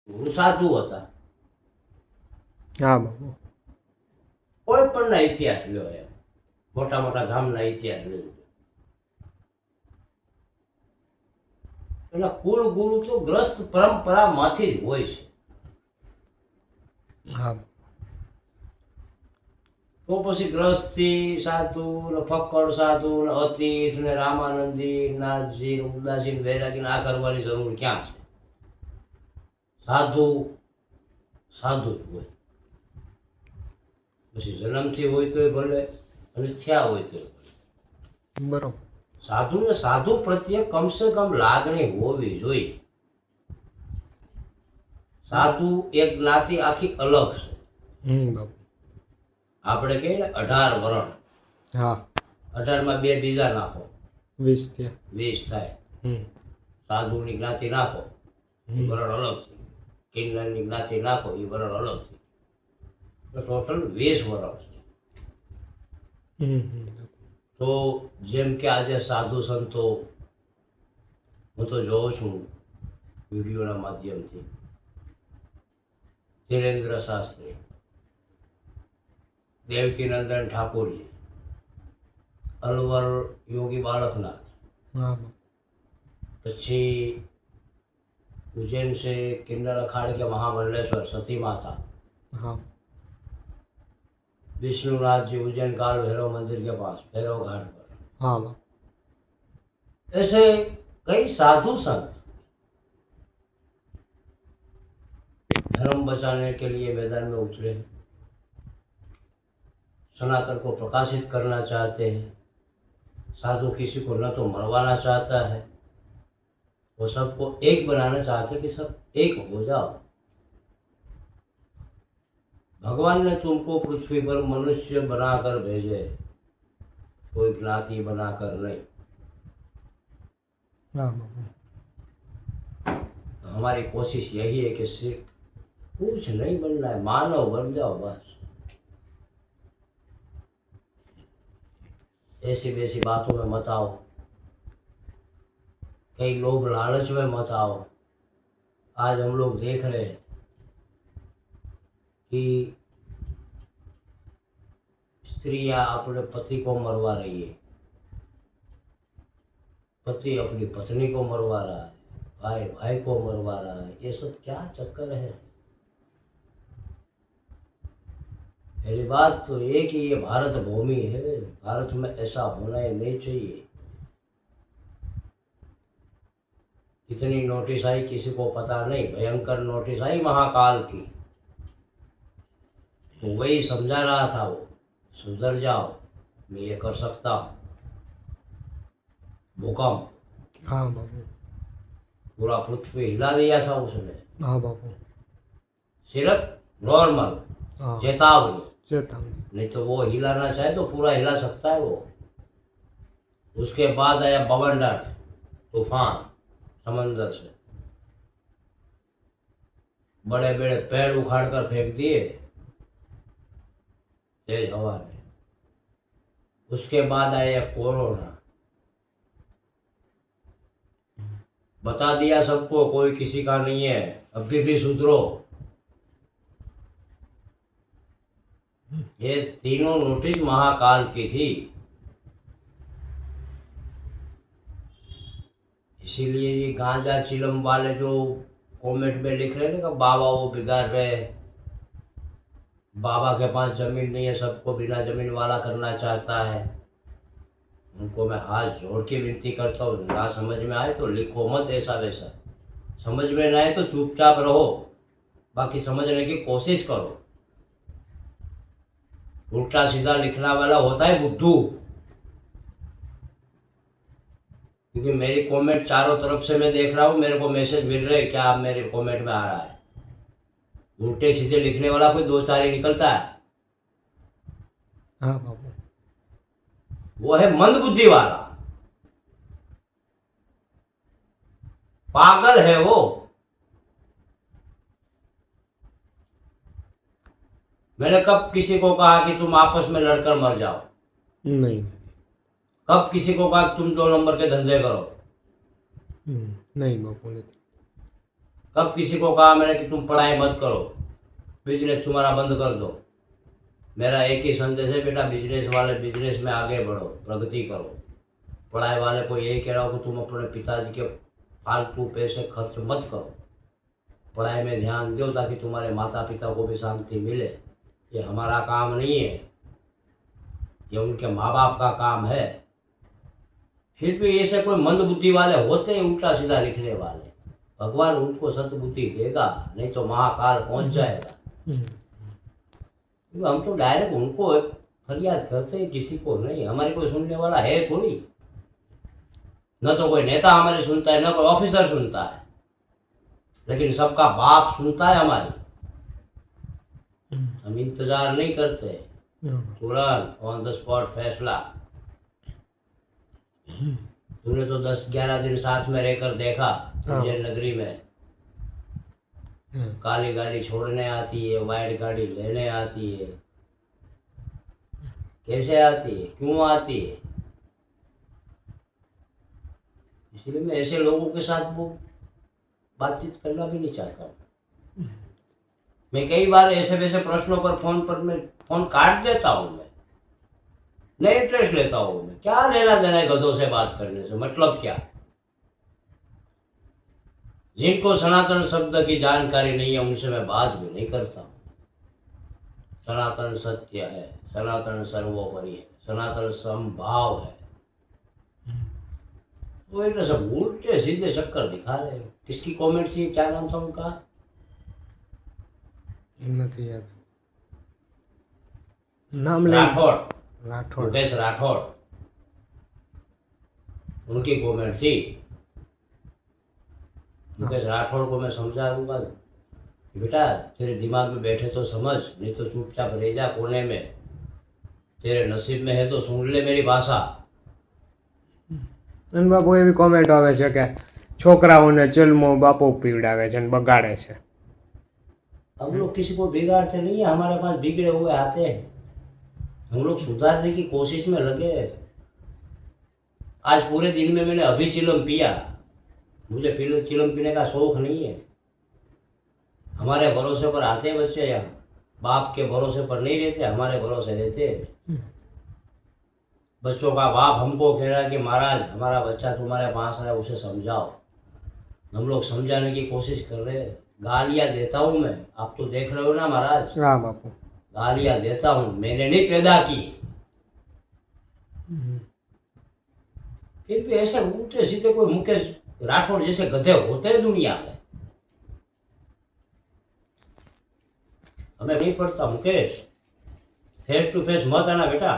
ગુરુ સાધુ હતા. હા બાપુ. કોઈ પણના ઇતિહાસ લ્યો એમ, મોટા મોટા ધામના ઇતિહાસ લ્યો, એના કુળ ગુરુ તો ગ્રસ્ત પરંપરામાંથી જ હોય છે. હા. તો પછી ગ્રસ્તી સાધુ ને ફક્કડ સાધુ ને અતીત ને રામાનંદી નાથજી ને ઉદાસી ને વૈરાગી આ કરવાની જરૂર ક્યાં છે? સાધુ સાધુ જ હોય. પછી જન્મથી હોય તોય ભલે અને થયા હોય તોય ભલે. બરોબર. સાધુ ને સાધુ પ્રત્યે કમસે કમ લાગણી હોવી જોઈએ. સાધુ એક જ્ઞાતિ આખી અલગ છે. બાપુ. આપણે કહીએ ને 18 વરણ. હા. 18 માં 2 બીજા નાખો 20 થયા. 20 થાય. સાધુની જ્ઞાતિ નાખો એ વરણ અલગ છે. કિન્નરની જ્ઞાતિ નાખો એ વરણ અલગ છે. તો ટોટલ 20 વરણ છે. તો જેમ કે આજે સાધુ સંતો હું તો જોઉં છું વિડીયોના માધ્યમથી, ધીરેન્દ્ર શાસ્ત્રી, દેવકીનંદન ઠાકોરજી, અલવર યોગી બાળકનાથ, પછી उज्जैन से किन्नर अखाड़े के महामंडलेश्वर सती माता, हाँ, विष्णुनाथ जी उज्जैन काल भैरव मंदिर के पास भैरव घाट पर, हाँ, ऐसे कई साधु संत धर्म बचाने के लिए मैदान में उतरे हैं, सनातन को प्रकाशित करना चाहते हैं। साधु किसी को न तो मरवाना चाहता है, वो सबको एक बनाना चाहते कि सब एक हो जाओ। भगवान ने तुमको पृथ्वी पर मनुष्य बनाकर भेजे, कोई ज्ञाति बनाकर नहीं। तो हमारी कोशिश यही है कि सिर्फ कुछ नहीं बनना है, मानव बन जाओ बस। ऐसी वैसी बातों में मत आओ, कई लोग लालच में मत आओ। आज हम लोग देख रहे हैं कि स्त्रियां अपने पति को मरवा रही है, पति अपनी पत्नी को मरवा रहा है, भाई भाई को मरवा रहा है। ये सब क्या चक्कर है? पहली बात तो ये कि ये भारत भूमि है, भारत में ऐसा होना ही नहीं चाहिए। कितनी नोटिस आई किसी को पता नहीं, भयंकर नोटिस आई महाकाल की, तो वही समझा रहा था वो, सुधर जाओ, मैं ये कर सकता हूँ। भूकंप, हाँ बाबू, पूरा पृथ्वी हिला दिया था उसने। हाँ बाबू, सिर्फ नॉर्मल चेतावनी, नहीं तो वो हिलाना चाहे तो पूरा हिला सकता है वो। उसके बाद आया बवंडर तूफान, समंदर से बड़े बड़े पेड़ उखाड़ कर फेंक दिए तेज हवा में। उसके बाद आया कोरोना, बता दिया सबको कोई किसी का नहीं है, अभी भी सुधरो। ये तीनों नोटिस महाकाल की थी, इसीलिए ये गांजा चिलम वाले जो कमेंट में लिख रहे हैं ना कि बाबा वो बिगाड़ रहे, बाबा के पास जमीन नहीं है, सबको बिना जमीन वाला करना चाहता है, उनको मैं हाथ जोड़ के विनती करता हूँ, ना समझ में आए तो लिखो मत ऐसा वैसा, समझ में ना आए तो चुपचाप रहो, बाकी समझने की कोशिश करो। उल्टा सीधा लिखना वाला होता है बुद्धू, क्योंकि मेरी कमेंट चारों तरफ से मैं देख रहा हूँ, मेरे को मैसेज मिल रहे हैं क्या आप मेरे कमेंट में आ रहा है। उल्टे सीधे लिखने वाला कोई दो चार ही निकलता है। हाँ बाबू, वो है मंद बुद्धि वाला, पागल है वो। मैंने कब किसी को कहा कि तुम आपस में लड़कर मर जाओ? नहीं। कब किसी को कहा तुम 2 नंबर के धंधे करो? नहीं बापू, नहीं। कब किसी को कहा मैंने कि तुम पढ़ाई मत करो, बिजनेस तुम्हारा बंद कर दो? मेरा एक ही संदेश है बेटा, बिजनेस वाले बिजनेस में आगे बढ़ो, प्रगति करो। पढ़ाई वाले को यही कह रहा हूँ कि तुम अपने पिताजी के फालतू पैसे खर्च मत करो, पढ़ाई में ध्यान दो ताकि तुम्हारे माता पिता को भी शांति मिले। ये हमारा काम नहीं है, ये उनके माँ बाप का काम है। फिर भी ऐसे कोई मंद बुद्धि वाले होते हैं उल्टा सीधा लिखने वाले, भगवान उनको सद्बुद्धि देगा, नहीं तो महाकाल पहुंच जाएगा। क्योंकि हम तो डायरेक्ट उनको फरियाद करते हैं, किसी को नहीं। हमारे कोई सुनने वाला है थोड़ी, न तो कोई नेता हमारी सुनता है, न कोई ऑफिसर सुनता है, लेकिन सबका बाप सुनता है हमारी। हम इंतजार नहीं करते, तुरंत ऑन द स्पॉट फैसला। तूने तो 10-11 दिन साथ में रहकर देखा उज्जैन नगरी में, काली गाड़ी छोड़ने आती है, वाइट गाड़ी लेने आती है। कैसे आती है, क्यों आती है? इसलिए मैं ऐसे लोगों के साथ वो बातचीत करना भी नहीं चाहता। मैं कई बार ऐसे वैसे प्रश्नों पर मैं फोन काट देता हूँ, मैं नहीं इंटरेस्ट लेता हूँ। मैं क्या लेना देना है गधों से बात करने से, मतलब क्या? जिनको सनातन शब्द की जानकारी नहीं है उनसे मैं बात भी नहीं करता हूँ। सनातन सत्य है, सनातन सर्वोपरि है, सनातन समभाव है। वो एक सब उल्टे सीधे चक्कर दिखा रहे हैं। किसकी कमेंट थी, क्या नाम था उनका? નથી યાદ नाम ले राठौड़, मुकेश राठौड़, उनकी कमेंट थी। मुकेश राठौड़ को मैं समझाऊंगा, बेटा तेरे दिमाग में बैठे तो समझ, नहीं तो चुपचाप रह जा कोने में। तेरे नसीब में है तो सुन ले मेरी भाषा। અને બાપુ એવી કોમેન્ટ આવે છે કે છોકરાઓને જન્મો બાપો પીવડાવે છે અને બગાડે છે. हम लोग किसी को बिगाड़ते नहीं है, हमारे पास बिगड़े हुए आते हैं, हम लोग सुधारने की कोशिश में लगे हैं। आज पूरे दिन में मैंने अभी चिलम पिया, मुझे चिलम पीने का शौक नहीं है। हमारे भरोसे पर आते हैं बच्चे, यहाँ बाप के भरोसे पर नहीं रहते, हमारे भरोसे रहते हैं। बच्चों का बाप हमको कह रहा है कि महाराज हमारा बच्चा तुम्हारे पास है, उसे समझाओ। हम लोग समझाने की कोशिश कर रहे हैं। गालियाँ देता हूँ मैं, आप तो देख रहे हो ना महाराज, હા બાપુ गालियाँ देता हूँ, मैंने नहीं पैदा की। फिर भी ऐसे उल्टे सीधे कोई मुकेश राठौड़ जैसे गधे होते हैं दुनिया में। हमें नहीं पड़ता मुकेश, फेस टू फेस मत आना बेटा।